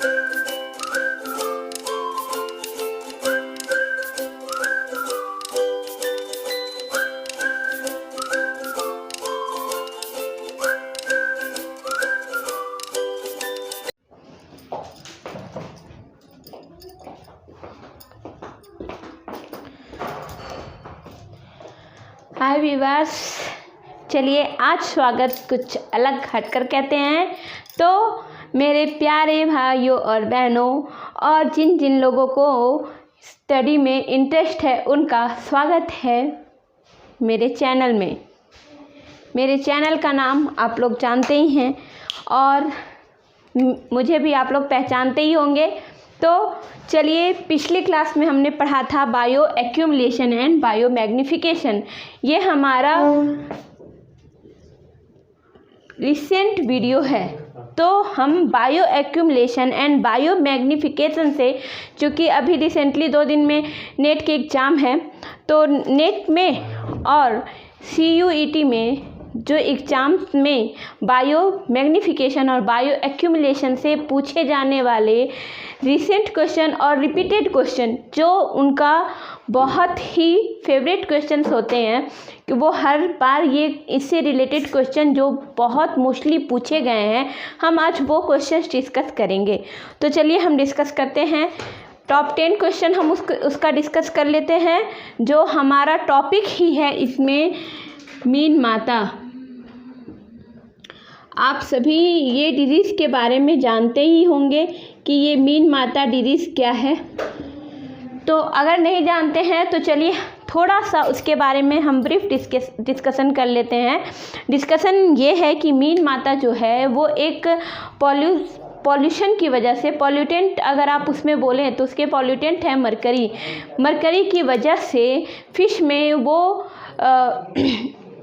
हाय viewers, चलिए आज स्वागत कुछ अलग हटकर कहते हैं। तो मेरे प्यारे भाइयों और बहनों और जिन जिन लोगों को स्टडी में इंटरेस्ट है उनका स्वागत है मेरे चैनल में। मेरे चैनल का नाम आप लोग जानते ही हैं और मुझे भी आप लोग पहचानते ही होंगे। तो चलिए, पिछली क्लास में हमने पढ़ा था bio accumulation and bio magnification. ये हमारा रिसेंट वीडियो है। तो हम bio accumulation and bio magnification से, चूँकि अभी रिसेंटली 2 दिन में नेट के एग्ज़ाम है, तो नेट में और CUET में जो एग्ज़ाम में बायो मैग्निफिकेशन और बायो एक्यूमुलेशन से पूछे जाने वाले रिसेंट क्वेश्चन और रिपीटेड क्वेश्चन, जो उनका बहुत ही फेवरेट क्वेश्चंस होते हैं कि वो हर बार ये इससे रिलेटेड क्वेश्चन जो बहुत मोस्टली पूछे गए हैं, हम आज वो क्वेश्चंस डिस्कस करेंगे। तो चलिए हम डिस्कस करते हैं। टॉप 10 क्वेश्चन हम उसका डिस्कस कर लेते हैं। जो हमारा टॉपिक ही है इसमें मीन माता। आप सभी ये डिजीज़ के बारे में जानते ही होंगे कि ये मीन माता डिजीज़ क्या है। तो अगर नहीं जानते हैं तो चलिए थोड़ा सा उसके बारे में हम ब्रीफ डिस्कशन कर लेते हैं। डिस्कशन ये है कि मीन माता जो है वो एक पॉल्यूशन की वजह से, पॉल्यूटेंट अगर आप उसमें बोलें तो उसके पॉल्यूटेंट है मरकरी की वजह से फिश में वो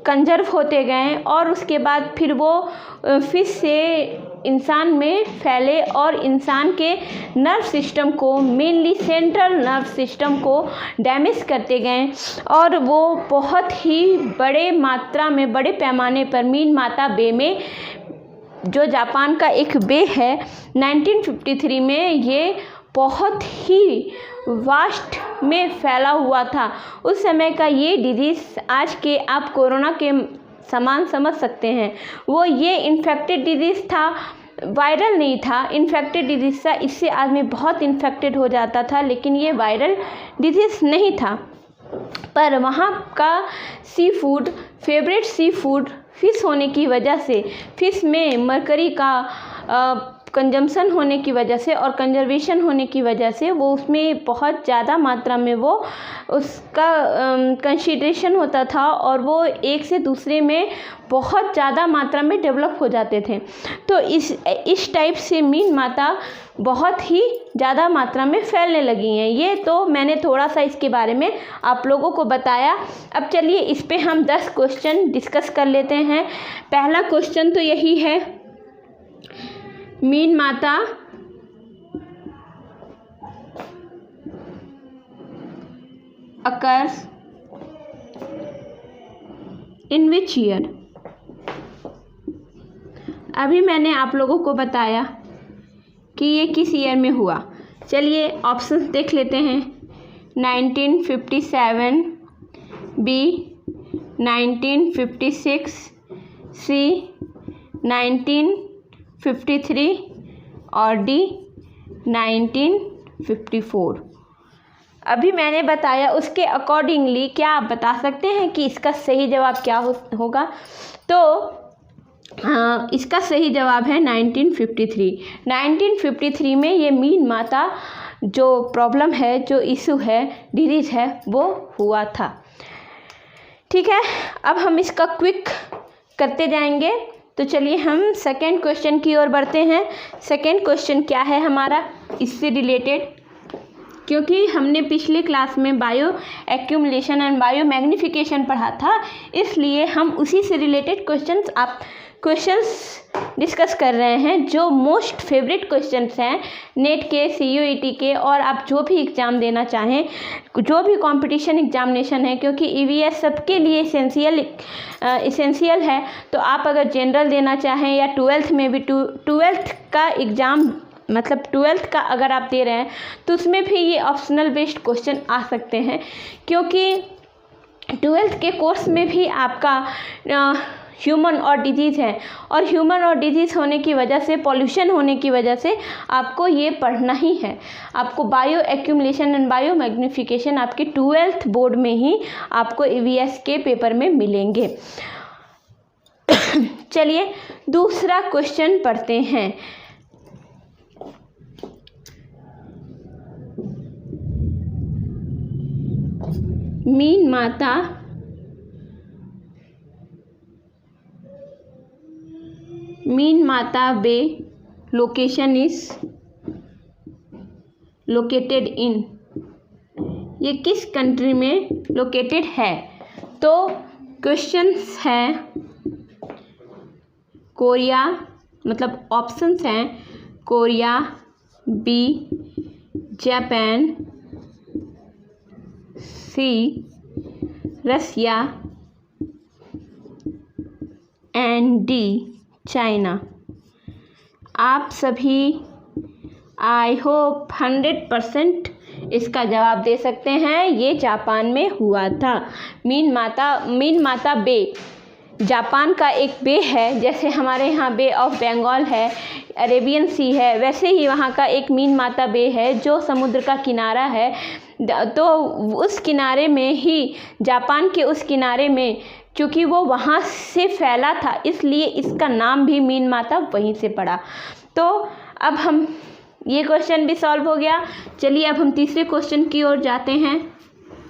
कंजर्व होते गए और उसके बाद फिर वो फिश से इंसान में फैले और इंसान के नर्व सिस्टम को, मेनली सेंट्रल नर्व सिस्टम को डैमेज करते गए और वो बहुत ही बड़े मात्रा में, बड़े पैमाने पर मीन माता बे में, जो जापान का एक बे है, 1953 में ये बहुत ही वास्ट में फैला हुआ था। उस समय का ये डिजीज़ आज के आप कोरोना के समान समझ सकते हैं। वो ये इन्फेक्टेड डिजीज़ था, वायरल नहीं था, इन्फेक्टेड डिजीज़ था। इससे आदमी बहुत इन्फेक्टेड हो जाता था, लेकिन ये वायरल डिजीज़ नहीं था। पर वहाँ का sea food, favourite sea food fish होने की वजह से, फिश में मरकरी का कंजम्पशन होने की वजह से और कंजर्वेशन होने की वजह से वो उसमें बहुत ज़्यादा मात्रा में वो उसका कंसिडरेशन होता था और वो एक से दूसरे में बहुत ज़्यादा मात्रा में डेवलप हो जाते थे। तो इस टाइप से मीन माता बहुत ही ज़्यादा मात्रा में फैलने लगी हैं। ये तो मैंने थोड़ा सा इसके बारे में आप लोगों को बताया। अब चलिए इस पे हम 10 क्वेश्चन डिस्कस कर लेते हैं। पहला क्वेश्चन तो यही है, मीन माता occurs in which year? अभी मैंने आप लोगों को बताया कि ये किस ईयर में हुआ। चलिए ऑप्शंस देख लेते हैं। 1957, बी 1956, सी 1953 और डी 1954। अभी मैंने बताया उसके अकॉर्डिंगली क्या आप बता सकते हैं कि इसका सही जवाब क्या होगा? तो इसका सही जवाब है 1953। 1953 में ये मीन माता जो प्रॉब्लम है, जो इशू है, डिजीज़ है, वो हुआ था। ठीक है, अब हम इसका क्विक करते जाएंगे। तो चलिए हम सेकेंड क्वेश्चन की ओर बढ़ते हैं। सेकेंड क्वेश्चन क्या है हमारा इससे रिलेटेड, क्योंकि हमने पिछले क्लास में bio accumulation and bio magnification पढ़ा था, इसलिए हम उसी से रिलेटेड क्वेश्चंस डिस्कस कर रहे हैं, जो मोस्ट फेवरेट क्वेश्चंस हैं नेट के, CUET के, और आप जो भी एग्ज़ाम देना चाहें, जो भी कंपटीशन एग्जामिनेशन है, क्योंकि EVS सबके लिए इसेंशियल है। तो आप अगर जनरल देना चाहें या 12th में भी 12th का एग्ज़ाम मतलब 12th का अगर आप दे रहे हैं तो उसमें भी ये ऑप्शनल बेस्ड क्वेश्चन आ सकते हैं, क्योंकि 12th के कोर्स में भी आपका ह्यूमन और डिजीज़ है, और ह्यूमन और डिजीज़ होने की वजह से, पॉल्यूशन होने की वजह से आपको ये पढ़ना ही है। आपको bio accumulation and bio magnification आपके 12th बोर्ड में ही आपको EVS के पेपर में मिलेंगे। चलिए दूसरा क्वेश्चन पढ़ते हैं। मीन माता बे लोकेशन इज लोकेटेड इन, ये किस कंट्री में लोकेटेड है? तो क्वेश्चंस हैं कोरिया, मतलब ऑप्शंस हैं Korea, B Japan, C Russia and D China. आप सभी आई होप 100% इसका जवाब दे सकते हैं। ये जापान में हुआ था। मीन माता बे जापान का एक बे है, जैसे हमारे यहाँ बे ऑफ बंगाल है, अरेबियन सी है, वैसे ही वहाँ का एक मीन माता बे है जो समुद्र का किनारा है। तो उस किनारे में ही, जापान के उस किनारे में, क्योंकि वो वहाँ से फैला था, इसलिए इसका नाम भी मीन माता वहीं से पड़ा। तो अब हम, ये क्वेश्चन भी सॉल्व हो गया। चलिए अब हम तीसरे क्वेश्चन की ओर जाते हैं।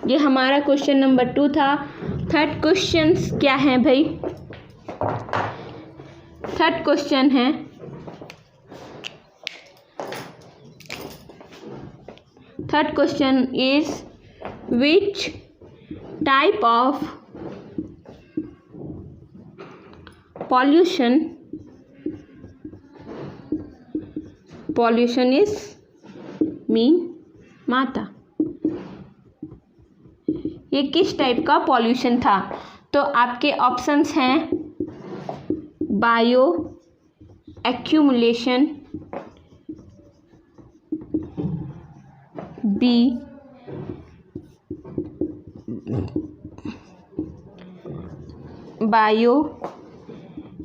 ये हमारा क्वेश्चन नंबर 2 था। थर्ड क्वेश्चन क्या है भाई? थर्ड क्वेश्चन है, third question is which type of pollution is mean माता। ये किस टाइप का पॉल्यूशन था? तो आपके ऑप्शंस हैं bioaccumulation, B bio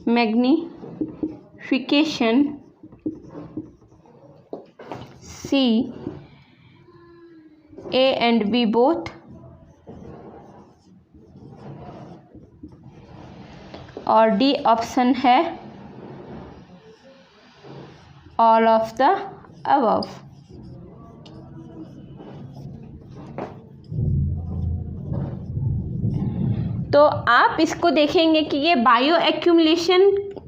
magnification, C A and B both, और डी ऑप्शन है ऑल ऑफ द अबव। तो आप इसको देखेंगे कि ये बायो एक्यूमुलेशन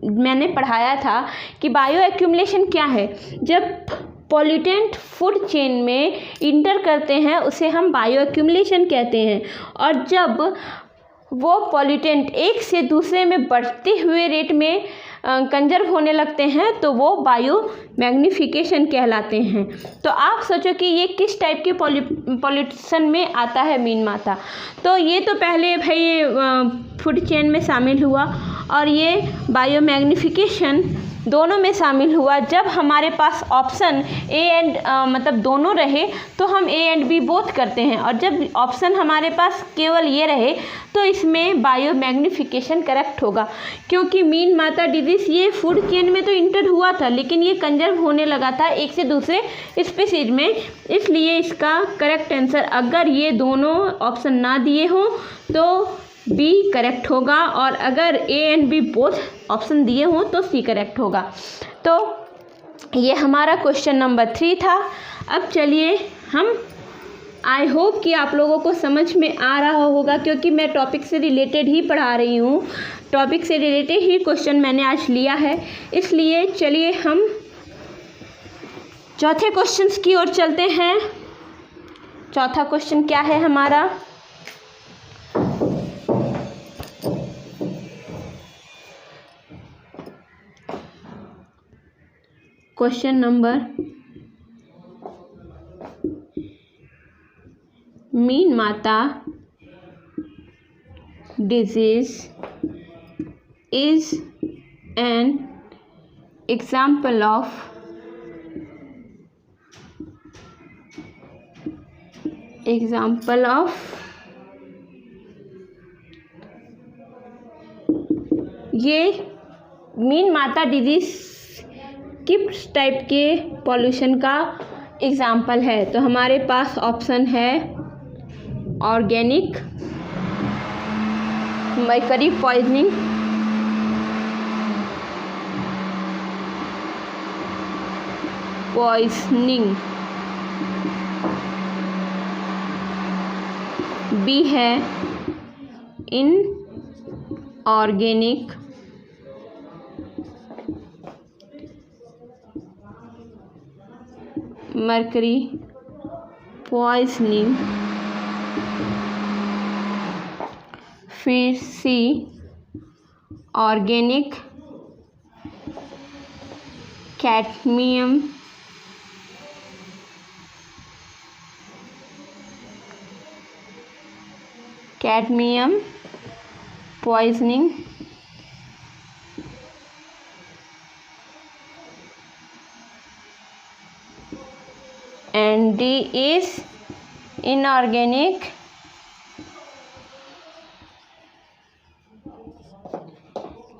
मैंने पढ़ाया था कि बायो एक्यूमुलेशन क्या है। जब पॉल्यूटेंट फूड चेन में इंटर करते हैं उसे हम बायो एक्यूमुलेशन कहते हैं, और जब वो पॉल्यूटेंट एक से दूसरे में बढ़ते हुए रेट में कंजर्व होने लगते हैं तो वो बायो मैग्नीफिकेशन कहलाते हैं। तो आप सोचो कि ये किस टाइप के पॉल्यूशन में आता है मीन माता। तो ये तो पहले भाई फूड चेन में शामिल हुआ, और ये बायो मैग्नीफिकेशन दोनों में शामिल हुआ। जब हमारे पास ऑप्शन ए एंड मतलब दोनों रहे तो हम ए एंड बी बोथ करते हैं, और जब ऑप्शन हमारे पास केवल ये रहे तो इसमें बायो मैग्नीफिकेशन करेक्ट होगा, क्योंकि मीन माता डिजीज ये फूड चेन में तो इंटर हुआ था लेकिन ये कंजर्व होने लगा था एक से दूसरे स्पीशीज में, इसलिए इसका करेक्ट आंसर, अगर ये दोनों ऑप्शन ना दिए हों तो बी करेक्ट होगा, और अगर A and B both option दिए हों तो सी करेक्ट होगा। तो ये हमारा क्वेश्चन नंबर 3 था। अब चलिए हम, आई होप कि आप लोगों को समझ में आ रहा होगा, क्योंकि मैं टॉपिक से रिलेटेड ही पढ़ा रही हूँ, टॉपिक से रिलेटेड ही क्वेश्चन मैंने आज लिया है। इसलिए चलिए हम चौथे क्वेश्चन की ओर चलते हैं। चौथा क्वेश्चन क्या है हमारा? Question number, Minamata disease is an example of example of ये मीन माता डिजीज किस टाइप के पॉल्यूशन का एग्जाम्पल है? तो हमारे पास ऑप्शन है ऑर्गेनिक, मर्करी पॉइजनिंग, बी है इनऑर्गेनिक, मर्करी पॉइजनिंग, फिर C organic cadmium poisoning, and D is inorganic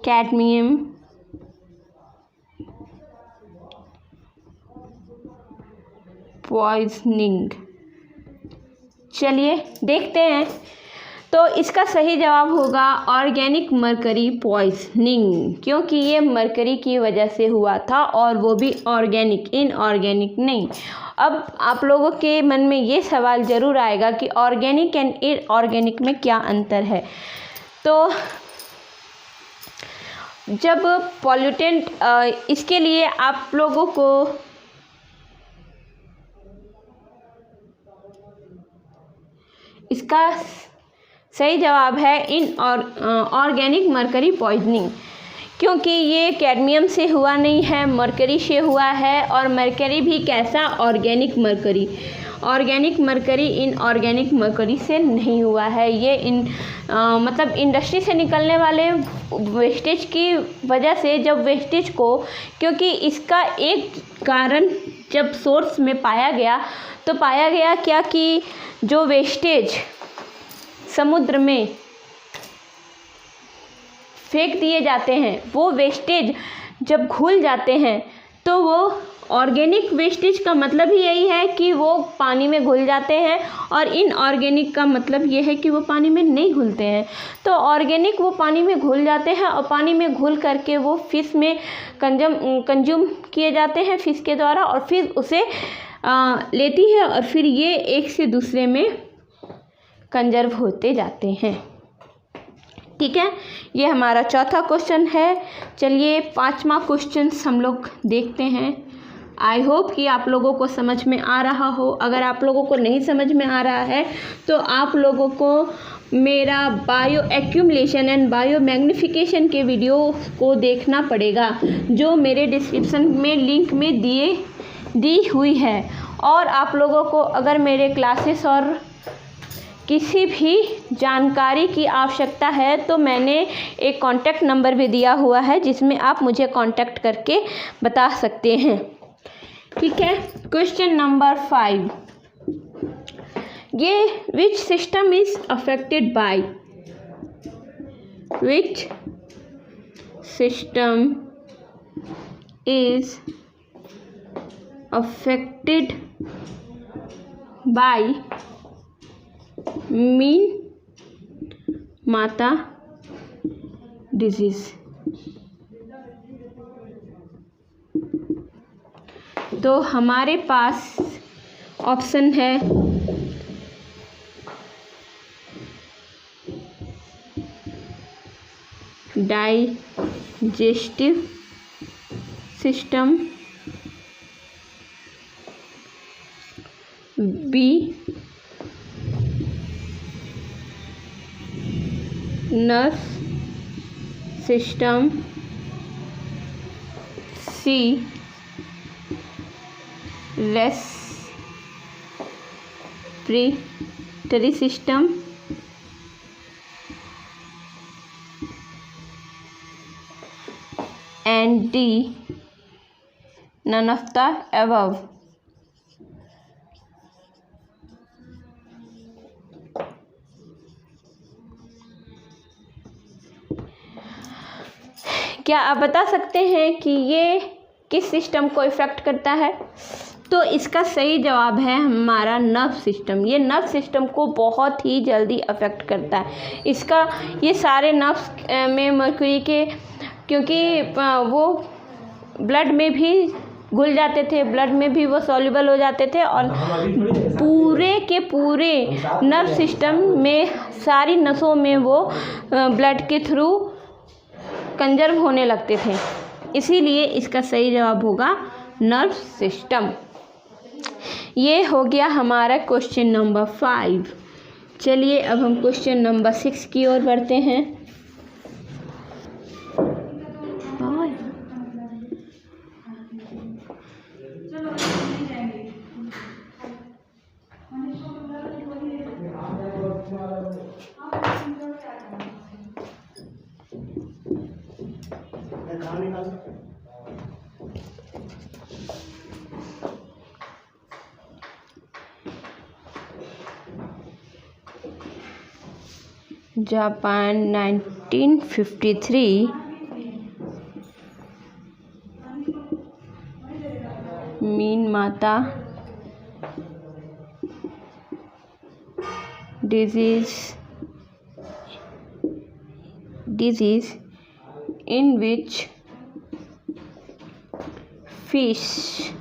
cadmium poisoning. चलिए देखते हैं। तो इसका सही जवाब होगा ऑर्गेनिक मर्करी पॉइजनिंग, क्योंकि ये मर्करी की वजह से हुआ था और वो भी ऑर्गेनिक, इनऑर्गेनिक नहीं। अब आप लोगों के मन में ये सवाल ज़रूर आएगा कि ऑर्गेनिक एंड इनऑर्गेनिक में क्या अंतर है। तो जब पॉल्यूटेंट, इसके लिए आप लोगों को इसका सही जवाब है ऑर्गेनिक मर्करी पॉइजनिंग, क्योंकि ये कैडमियम से हुआ नहीं है, मर्करी से हुआ है। और मर्करी भी कैसा? Organic mercury. Organic mercury inorganic mercury से नहीं हुआ है। ये मतलब इंडस्ट्री से निकलने वाले वेस्टेज की वजह से, जब वेस्टेज को, क्योंकि इसका एक कारण जब सोर्स में पाया गया तो पाया गया क्या कि जो वेस्टेज समुद्र में फेंक दिए जाते हैं, वो वेस्टेज जब घुल जाते हैं तो वो ऑर्गेनिक वेस्टेज का मतलब ही यही है कि वो पानी में घुल जाते हैं, और इनऑर्गेनिक का मतलब ये है कि वो पानी में नहीं घुलते हैं। तो ऑर्गेनिक वो पानी में घुल जाते हैं और पानी में घुल करके वो फिश में कंज्यूम किए जाते हैं फिश के द्वारा, और फिर उसे लेती है और फिर ये एक से दूसरे में कंजर्व होते जाते हैं। ठीक है, ये हमारा चौथा क्वेश्चन है। चलिए पांचवा क्वेश्चन हम लोग देखते हैं। आई होप कि आप लोगों को समझ में आ रहा हो। अगर आप लोगों को नहीं समझ में आ रहा है तो आप लोगों को मेरा bio accumulation and bio magnification के वीडियो को देखना पड़ेगा, जो मेरे डिस्क्रिप्शन में लिंक में दी हुई है। और आप लोगों को अगर मेरे क्लासेस और किसी भी जानकारी की आवश्यकता है तो मैंने एक कॉन्टैक्ट नंबर भी दिया हुआ है, जिसमें आप मुझे कॉन्टैक्ट करके बता सकते हैं। ठीक है, क्वेश्चन नंबर 5, ये which system is affected by, which system is affected by Minamata disease. तो हमारे पास ऑप्शन है digestive system, B nerve system, C respiratory system, and D none of the above। क्या आप बता सकते हैं कि ये किस सिस्टम को इफ़ेक्ट करता है? तो इसका सही जवाब है हमारा नर्व सिस्टम। ये नर्व सिस्टम को बहुत ही जल्दी अफेक्ट करता है। इसका ये सारे नर्व्स में मर्क्यूरी के, क्योंकि वो ब्लड में भी घुल जाते थे, ब्लड में भी वो सॉल्युबल हो जाते थे और पूरे के पूरे नर्व सिस्टम में सारी नसों में वो ब्लड के थ्रू कंजर्व होने लगते थे। इसीलिए इसका सही जवाब होगा नर्व सिस्टम। ये हो गया हमारा क्वेश्चन नंबर 5। चलिए अब हम क्वेश्चन नंबर 6 की ओर बढ़ते हैं। जापान 1953 मीन माता disease in which fish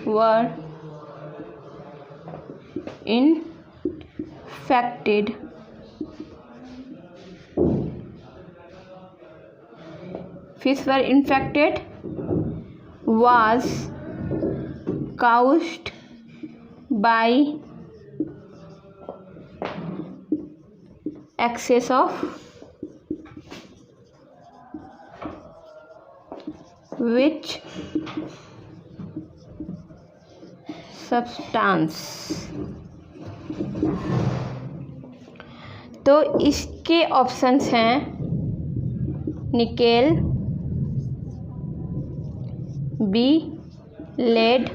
were infected was caused by excess of which substance? तो इसके ऑप्शंस हैं निकेल, बी लेड,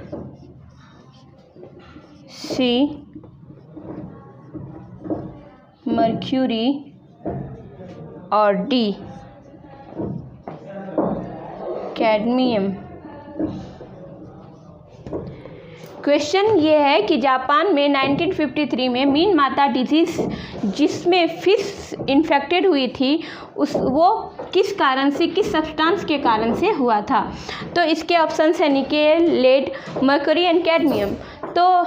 सी मर्क्यूरी और डी कैडमियम। क्वेश्चन ये है कि जापान में 1953 में मीन माता डिजीज़ जिसमें फिश इन्फेक्टेड हुई थी वो किस कारण से, किस सब्सटेंस के कारण से हुआ था? तो इसके ऑप्शंस है nickel, lead, mercury and cadmium. तो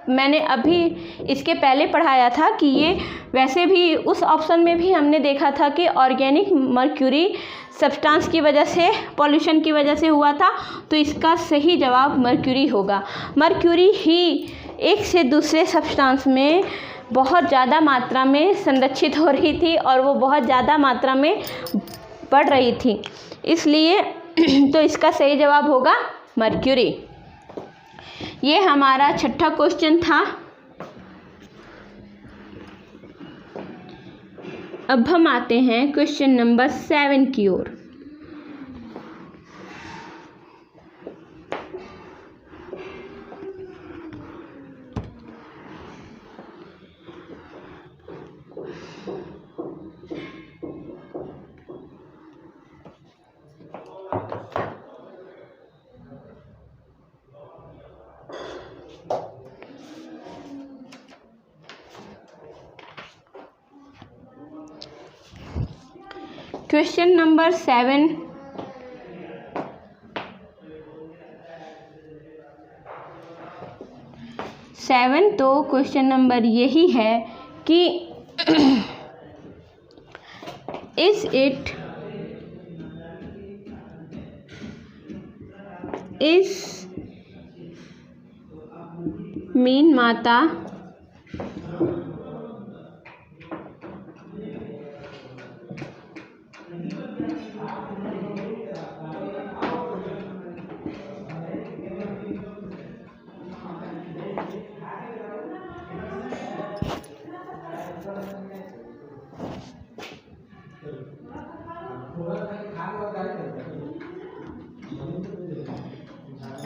मैंने अभी इसके पहले पढ़ाया था कि ये वैसे भी उस ऑप्शन में भी हमने देखा था कि ऑर्गेनिक मर्क्यूरी सब्सटेंस की वजह से, पॉल्यूशन की वजह से हुआ था। तो इसका सही जवाब मर्क्यूरी होगा। मर्क्यूरी ही एक से दूसरे सब्सटेंस में बहुत ज़्यादा मात्रा में संरक्षित हो रही थी और वो बहुत ज़्यादा मात्रा में बढ़ रही थी, इसलिए तो इसका सही जवाब होगा मर्क्यूरी। ये हमारा छठा क्वेश्चन था। अब हम आते हैं क्वेश्चन नंबर 7 की ओर। क्वेश्चन नंबर 7 तो क्वेश्चन नंबर यही है कि इज मीन माता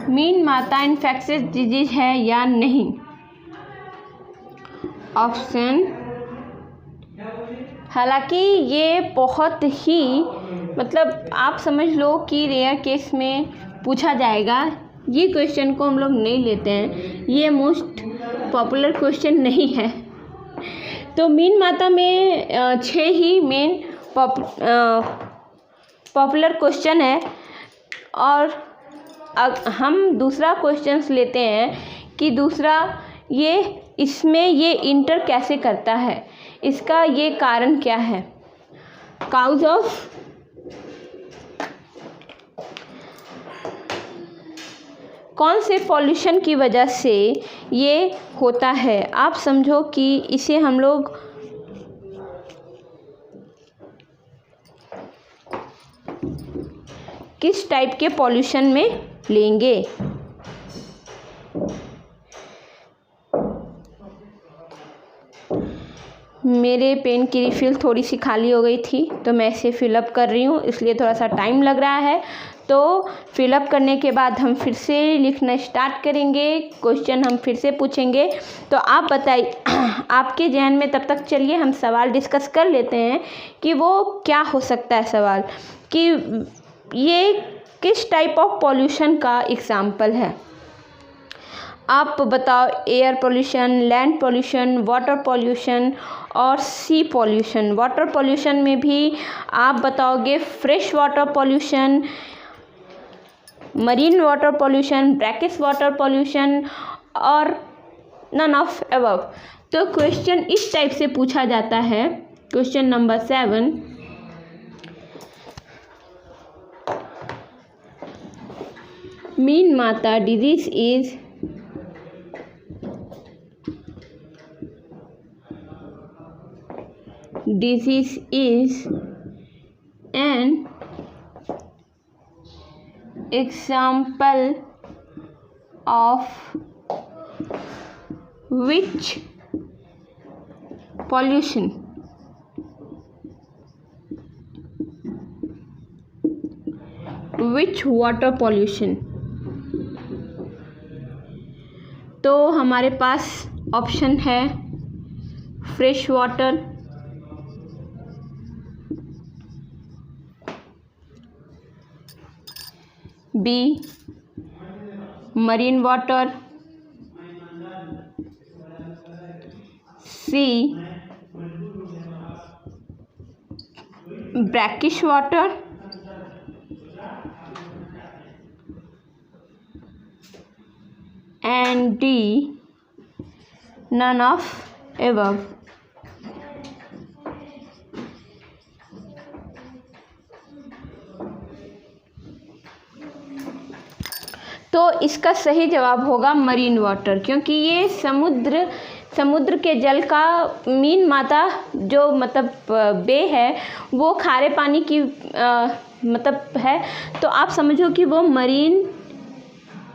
मीन माता इन्फेक्शियस डिजीज है या नहीं? ऑप्शन हालांकि ये बहुत ही मतलब आप समझ लो कि रेयर केस में पूछा जाएगा। ये क्वेश्चन को हम लोग नहीं लेते हैं, ये मोस्ट पॉपुलर क्वेश्चन नहीं है। तो मीन माता में 6 ही मेन पॉपुलर क्वेश्चन है। और हम दूसरा क्वेश्चन लेते हैं कि दूसरा इसमें ये इंटर कैसे करता है, इसका ये कारण क्या है। काउज ऑफ कौन से पॉल्यूशन की वजह से ये होता है। आप समझो कि इसे हम लोग किस टाइप के पॉल्यूशन में लेंगे। मेरे पेन की रिफ़िल थोड़ी सी खाली हो गई थी तो मैं इसे फिलअप कर रही हूँ, इसलिए थोड़ा सा टाइम लग रहा है। तो फिलअप करने के बाद हम फिर से लिखना स्टार्ट करेंगे, क्वेश्चन हम फिर से पूछेंगे। तो आप बताइए आपके जहन में, तब तक चलिए हम सवाल डिस्कस कर लेते हैं कि वो क्या हो सकता है। सवाल कि ये किस टाइप ऑफ पॉल्यूशन का एग्जाम्पल है। आप बताओ, air pollution, land pollution, water pollution और सी पोल्यूशन। वाटर पोल्यूशन में भी आप बताओगे fresh water pollution, marine water pollution, brackish water pollution और नन ऑफ अबव। तो क्वेश्चन इस टाइप से पूछा जाता है। क्वेश्चन नंबर 7, मीन माता disease is an example of which pollution? Which water pollution? तो हमारे पास ऑप्शन है fresh water, B marine water, C brackish water and D none of above. तो इसका सही जवाब होगा मरीन वाटर, क्योंकि ये समुद्र के जल का मीन माता जो मतलब बे है वो खारे पानी की मतलब है। तो आप समझो कि वो मरीन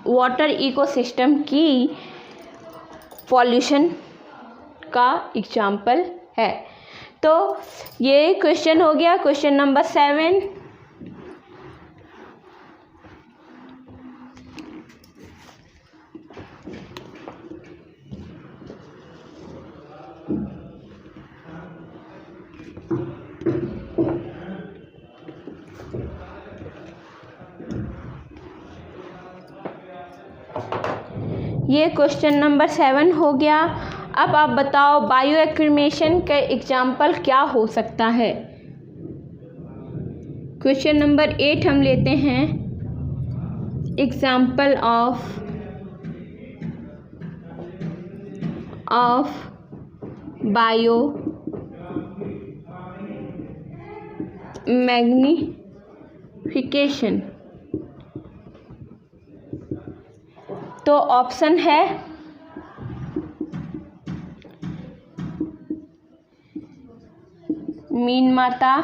वाटर इकोसिस्टम की पॉल्यूशन का एग्जाम्पल है। तो ये क्वेश्चन हो गया, क्वेश्चन नंबर 7। ये क्वेश्चन नंबर 7 हो गया। अब आप बताओ बायो एक्रीमेशन का एग्जाम्पल क्या हो सकता है। क्वेश्चन नंबर 8 हम लेते हैं, एग्जाम्पल ऑफ बायो मैग्निफिकेशन। तो ऑप्शन है मीन माता,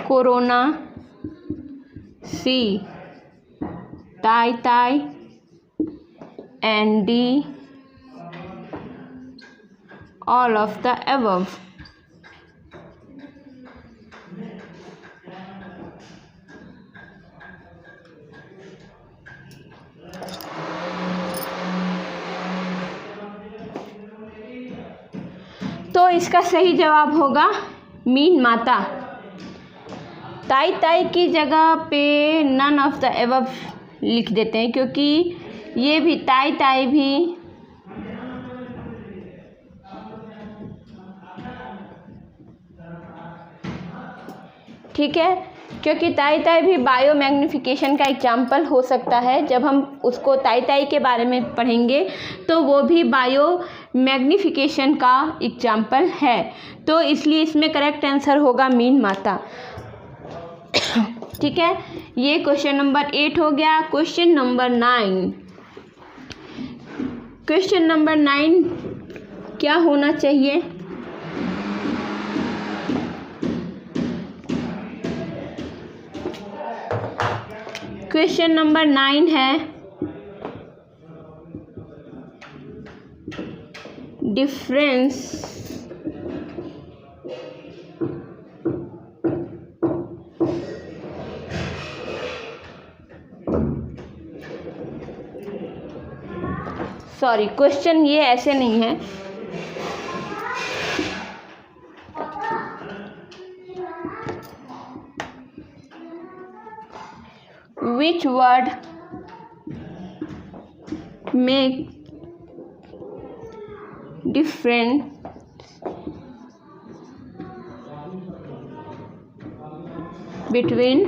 कोरोना, सी ताई and D all of the above. तो इसका सही जवाब होगा मीन माता। ताई ताई की जगह पे नन ऑफ द एबव लिख देते हैं, क्योंकि ये भी ताई ताई भी ठीक है, क्योंकि ताई ताई भी बायो मैग्निफिकेशन का एग्जाम्पल हो सकता है। जब हम उसको ताई ताई के बारे में पढ़ेंगे तो वो भी बायो मैग्निफिकेशन का एग्जाम्पल है। तो इसलिए इसमें करेक्ट आंसर होगा मीन माता। ठीक है, ये क्वेश्चन नंबर 8 हो गया। क्वेश्चन नंबर 9, क्वेश्चन नंबर 9 क्या होना चाहिए? क्वेश्चन नंबर 9 है डिफरेंस सॉरी, क्वेश्चन ये ऐसे नहीं है। Which word make difference between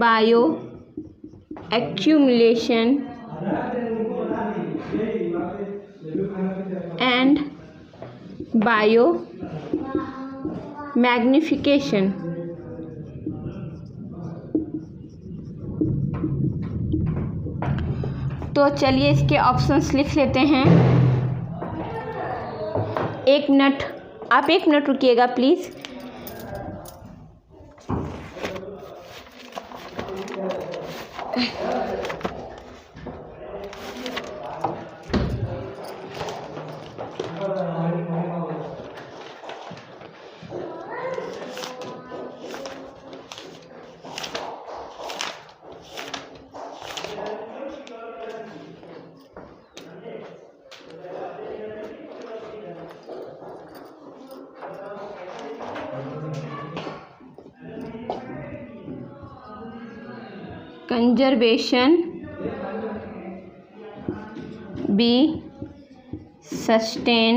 bioaccumulation and biomagnification? तो चलिए इसके ऑप्शंस लिख लेते हैं। 1 मिनट, आप 1 मिनट रुकिएगा please. Conservation, B sustain,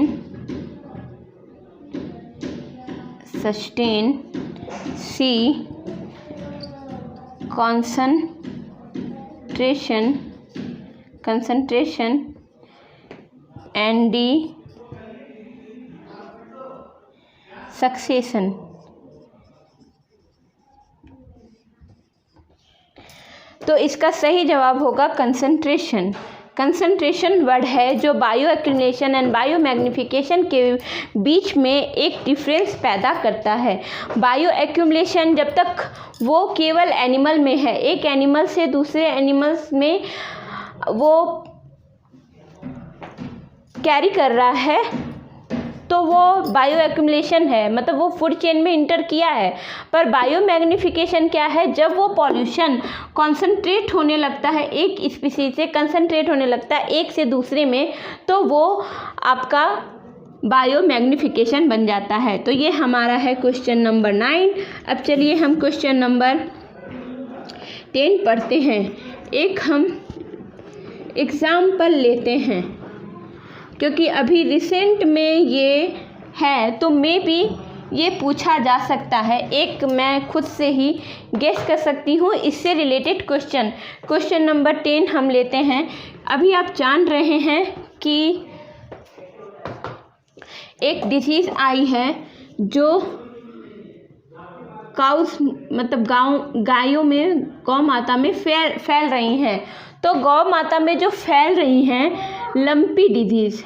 C concentration and D succession. तो इसका सही जवाब होगा कंसंट्रेशन। कंसंट्रेशन वर्ड है जो bio accumulation and bio magnification के बीच में एक डिफरेंस पैदा करता है। बायो एक्यूमुलेशन जब तक वो केवल एनिमल में है, एक एनिमल से दूसरे एनिमल्स में वो कैरी कर रहा है, तो वो बायो एक्यूमुलेशन है, मतलब वो फूड चेन में इंटर किया है। पर बायो मैग्निफिकेशन क्या है? जब वो पॉल्यूशन कॉन्सेंट्रेट होने लगता है, एक स्पीसीज से कंसंट्रेट होने लगता है एक से दूसरे में, तो वो आपका बायो मैग्निफिकेशन बन जाता है। तो ये हमारा है क्वेश्चन नंबर 9। अब चलिए हम क्वेश्चन नंबर 10 पढ़ते हैं। एक हम एग्जाम्पल लेते हैं, क्योंकि अभी रिसेंट में ये है तो मे बी ये पूछा जा सकता है। एक मैं खुद से ही गेस कर सकती हूँ इससे रिलेटेड क्वेश्चन। क्वेश्चन नंबर 10 हम लेते हैं। अभी आप जान रहे हैं कि एक डिजीज़ आई है जो काउस मतलब गायों में गौ माता में फैल रही हैं। तो गौ माता में जो फैल रही हैं lumpy disease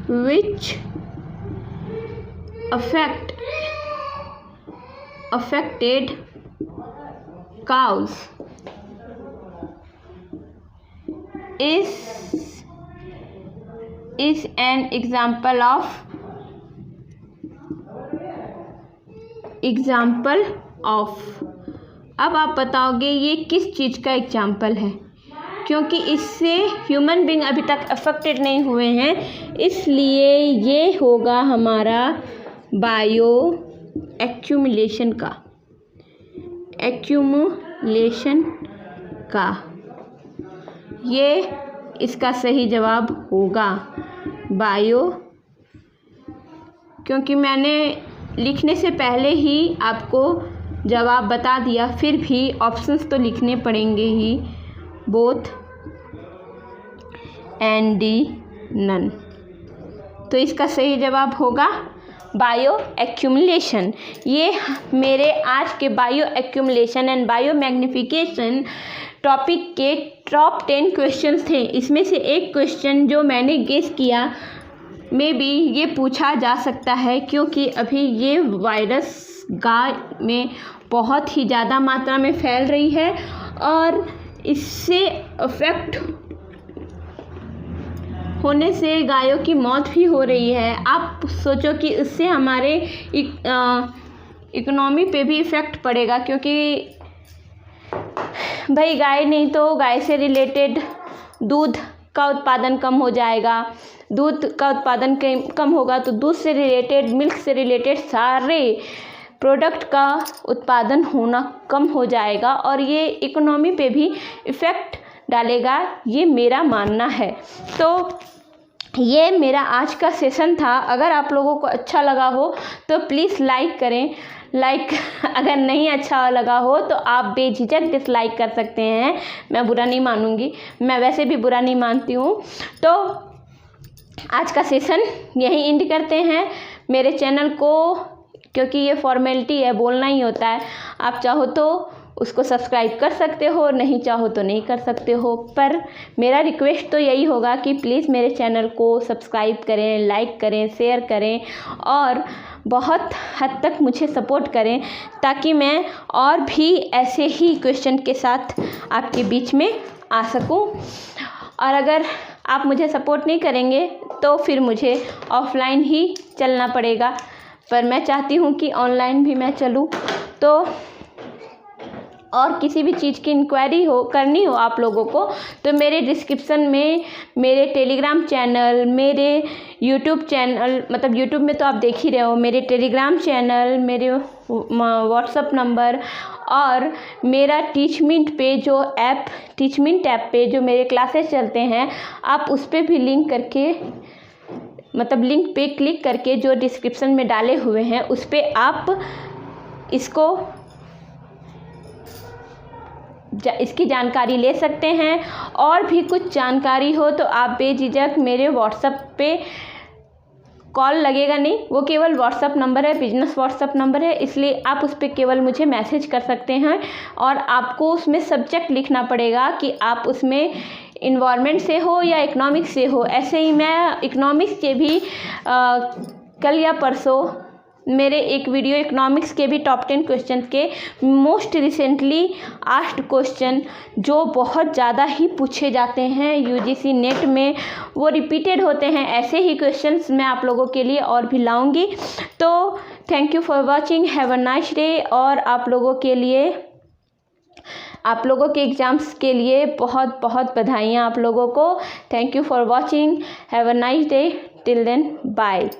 which affected cows is an example of. अब आप बताओगे ये किस चीज़ का एग्जाम्पल है, क्योंकि इससे ह्यूमन बीइंग अभी तक अफेक्टेड नहीं हुए हैं, इसलिए ये होगा हमारा बायो एक्यूमुलेशन का। ये इसका सही जवाब होगा बायो, क्योंकि मैंने लिखने से पहले ही आपको जवाब बता दिया, फिर भी ऑप्शंस तो लिखने पड़ेंगे ही, बोथ एंड डी नन। तो इसका सही जवाब होगा बायो एक्यूमुलेशन। ये मेरे आज के bio accumulation and bio magnification topic के टॉप 10 क्वेश्चंस थे। इसमें से एक क्वेश्चन जो मैंने गेस किया मे बी ये पूछा जा सकता है, क्योंकि अभी ये वायरस गाय में बहुत ही ज़्यादा मात्रा में फैल रही है और इससे अफेक्ट होने से गायों की मौत भी हो रही है। आप सोचो कि इससे हमारे इकोनॉमी पे भी इफ़ेक्ट पड़ेगा, क्योंकि भाई गाय नहीं तो गाय से रिलेटेड दूध का उत्पादन कम हो जाएगा, दूध का उत्पादन कम होगा तो दूध से रिलेटेड, मिल्क से रिलेटेड सारे प्रोडक्ट का उत्पादन होना कम हो जाएगा और ये इकोनॉमी पे भी इफ़ेक्ट डालेगा, ये मेरा मानना है। तो ये मेरा आज का सेशन था। अगर आप लोगों को अच्छा लगा हो तो प्लीज़ लाइक करें, अगर नहीं अच्छा लगा हो तो आप बेझिझक डिसलाइक कर सकते हैं, मैं बुरा नहीं मानूंगी, मैं वैसे भी बुरा नहीं मानती हूँ। तो आज का सेशन यहीं एंड करते हैं। मेरे चैनल को, क्योंकि ये फॉर्मेलिटी है, बोलना ही होता है, आप चाहो तो उसको सब्सक्राइब कर सकते हो, नहीं चाहो तो नहीं कर सकते हो, पर मेरा रिक्वेस्ट तो यही होगा कि प्लीज़ मेरे चैनल को सब्सक्राइब करें, लाइक करें, शेयर करें और बहुत हद तक मुझे सपोर्ट करें, ताकि मैं और भी ऐसे ही क्वेश्चन के साथ आपके बीच में आ सकूं। और अगर आप मुझे सपोर्ट नहीं करेंगे तो फिर मुझे ऑफलाइन ही चलना पड़ेगा, पर मैं चाहती हूँ कि ऑनलाइन भी मैं चलूँ। तो और किसी भी चीज़ की इंक्वायरी करनी हो आप लोगों को तो मेरे डिस्क्रिप्शन में मेरे टेलीग्राम चैनल, मेरे यूट्यूब चैनल, मतलब यूट्यूब में तो आप देख ही रहे हो, मेरे टेलीग्राम चैनल, मेरे व्हाट्सअप नंबर और मेरा टीचमिंट पे जो ऐप, टीचमिंट ऐप पे जो मेरे क्लासेस चलते हैं, आप उस पर भी लिंक करके, मतलब लिंक पे क्लिक करके जो डिस्क्रिप्शन में डाले हुए हैं उस पर आप इसकी जानकारी ले सकते हैं। और भी कुछ जानकारी हो तो आप बेझिझक मेरे व्हाट्सएप पे, कॉल लगेगा नहीं, वो केवल व्हाट्सएप नंबर है, बिजनेस व्हाट्सएप नंबर है, इसलिए आप उस पर केवल मुझे मैसेज कर सकते हैं। और आपको उसमें सब्जेक्ट लिखना पड़ेगा कि आप उसमें इन्वायरमेंट से हो या इकोनॉमिक्स से हो। ऐसे ही मैं इकोनॉमिक्स के भी कल या परसों मेरे एक वीडियो इकोनॉमिक्स के भी टॉप 10 क्वेश्चन के मोस्ट रिसेंटली आस्क्ड क्वेश्चन जो बहुत ज़्यादा ही पूछे जाते हैं यूजीसी नेट में, वो रिपीटेड होते हैं, ऐसे ही क्वेश्चंस मैं आप लोगों के लिए और भी लाऊंगी। तो thank you for watching, have a nice day. और आप लोगों के एग्ज़ाम्स के लिए बहुत बहुत बधाइयाँ आप लोगों को। Thank you for watching, have a nice day, till then bye.